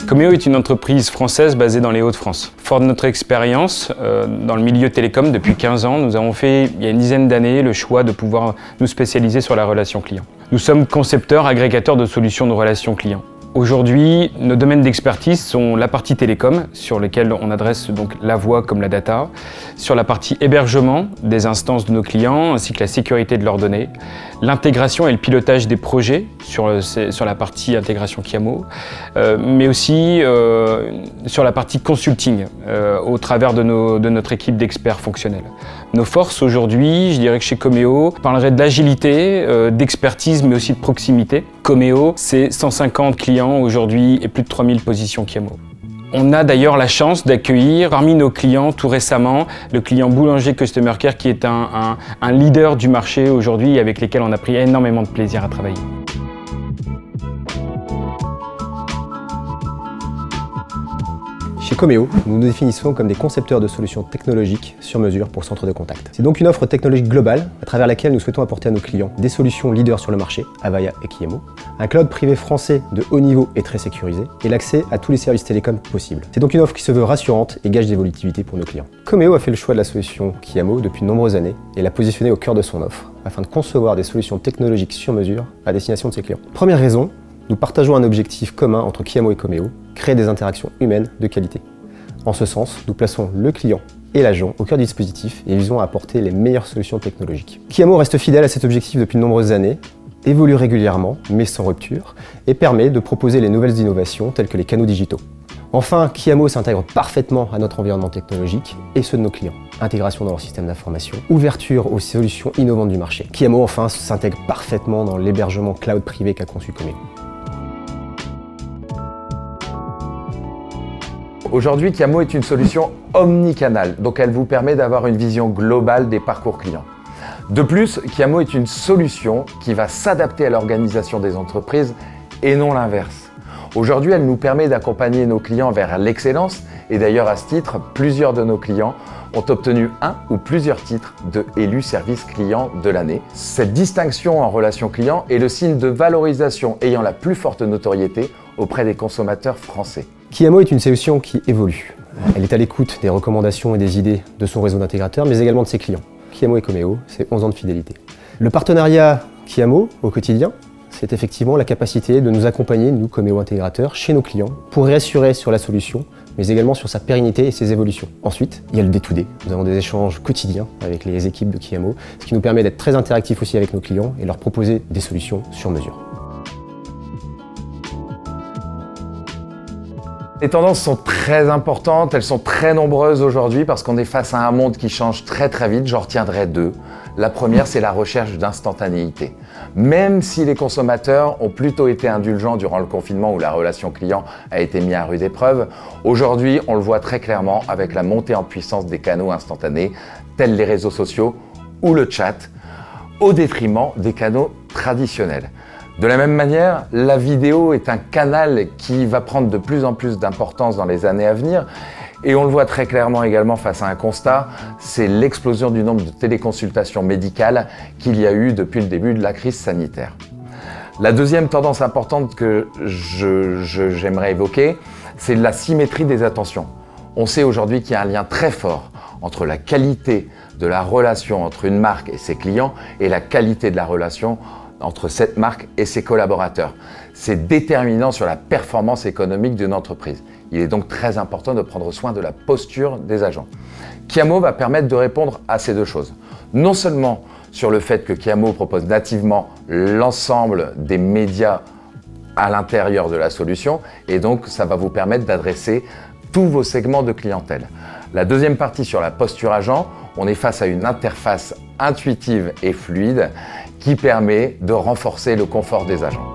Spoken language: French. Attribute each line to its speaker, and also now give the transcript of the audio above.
Speaker 1: Coméo est une entreprise française basée dans les Hauts-de-France. Fort de notre expérience dans le milieu télécom depuis 15 ans, nous avons fait, il y a une dizaine d'années, le choix de pouvoir nous spécialiser sur la relation client. Nous sommes concepteurs, agrégateurs de solutions de relations clients. Aujourd'hui, nos domaines d'expertise sont la partie télécom, sur lesquels on adresse donc la voix comme la data, sur la partie hébergement des instances de nos clients, ainsi que la sécurité de leurs données, l'intégration et le pilotage des projets sur la partie intégration Kiamo, mais aussi sur la partie consulting, au travers de notre équipe d'experts fonctionnels. Nos forces aujourd'hui, je dirais que chez Coméo, on parlerait de l'agilité, d'expertise, mais aussi de proximité. Coméo, c'est 150 clients aujourd'hui et plus de 3000 positions Kiamo. On a d'ailleurs la chance d'accueillir parmi nos clients tout récemment le client Boulanger Customer Care qui est un leader du marché aujourd'hui et avec lesquels on a pris énormément de plaisir à travailler.
Speaker 2: Chez Coméo, nous nous définissons comme des concepteurs de solutions technologiques sur mesure pour centres de contact. C'est donc une offre technologique globale à travers laquelle nous souhaitons apporter à nos clients des solutions leaders sur le marché, Avaya et Kiamo, un cloud privé français de haut niveau et très sécurisé, et l'accès à tous les services télécoms possibles. C'est donc une offre qui se veut rassurante et gage d'évolutivité pour nos clients. Coméo a fait le choix de la solution Kiamo depuis de nombreuses années et l'a positionnée au cœur de son offre, afin de concevoir des solutions technologiques sur mesure à destination de ses clients. Première raison, nous partageons un objectif commun entre Kiamo et Coméo, créer des interactions humaines de qualité. En ce sens, nous plaçons le client et l'agent au cœur du dispositif et visons à apporter les meilleures solutions technologiques. Kiamo reste fidèle à cet objectif depuis de nombreuses années, évolue régulièrement, mais sans rupture, et permet de proposer les nouvelles innovations telles que les canaux digitaux. Enfin, Kiamo s'intègre parfaitement à notre environnement technologique et ceux de nos clients. Intégration dans leur système d'information, ouverture aux solutions innovantes du marché. Kiamo, enfin, s'intègre parfaitement dans l'hébergement cloud privé qu'a conçu Coméo.
Speaker 3: Aujourd'hui, Kiamo est une solution omnicanale, donc elle vous permet d'avoir une vision globale des parcours clients. De plus, Kiamo est une solution qui va s'adapter à l'organisation des entreprises et non l'inverse. Aujourd'hui, elle nous permet d'accompagner nos clients vers l'excellence et d'ailleurs à ce titre, plusieurs de nos clients ont obtenu un ou plusieurs titres de élu service client de l'année. Cette distinction en relation client est le signe de valorisation ayant la plus forte notoriété auprès des consommateurs français.
Speaker 2: Kiamo est une solution qui évolue. Elle est à l'écoute des recommandations et des idées de son réseau d'intégrateurs, mais également de ses clients. Kiamo et Coméo, c'est 11 ans de fidélité. Le partenariat Kiamo au quotidien, c'est effectivement la capacité de nous accompagner, nous, Coméo intégrateurs, chez nos clients, pour réassurer sur la solution, mais également sur sa pérennité et ses évolutions. Ensuite, il y a le day-to-day. Nous avons des échanges quotidiens avec les équipes de Kiamo, ce qui nous permet d'être très interactifs aussi avec nos clients et leur proposer des solutions sur mesure.
Speaker 3: Les tendances sont très importantes, elles sont très nombreuses aujourd'hui parce qu'on est face à un monde qui change très vite. J'en retiendrai deux. La première, c'est la recherche d'instantanéité. Même si les consommateurs ont plutôt été indulgents durant le confinement où la relation client a été mise à rude épreuve, aujourd'hui, on le voit très clairement avec la montée en puissance des canaux instantanés, tels les réseaux sociaux ou le chat, au détriment des canaux traditionnels. De la même manière, la vidéo est un canal qui va prendre de plus en plus d'importance dans les années à venir et on le voit très clairement également face à un constat, c'est l'explosion du nombre de téléconsultations médicales qu'il y a eu depuis le début de la crise sanitaire. La deuxième tendance importante que j'aimerais évoquer, c'est la symétrie des attentions. On sait aujourd'hui qu'il y a un lien très fort entre la qualité de la relation entre une marque et ses clients et la qualité de la relation entre cette marque et ses collaborateurs. C'est déterminant sur la performance économique d'une entreprise. Il est donc très important de prendre soin de la posture des agents. Kiamo va permettre de répondre à ces deux choses. Non seulement sur le fait que Kiamo propose nativement l'ensemble des médias à l'intérieur de la solution et donc ça va vous permettre d'adresser tous vos segments de clientèle. La deuxième partie sur la posture agent, on est face à une interface intuitive et fluide qui permet de renforcer le confort des agents.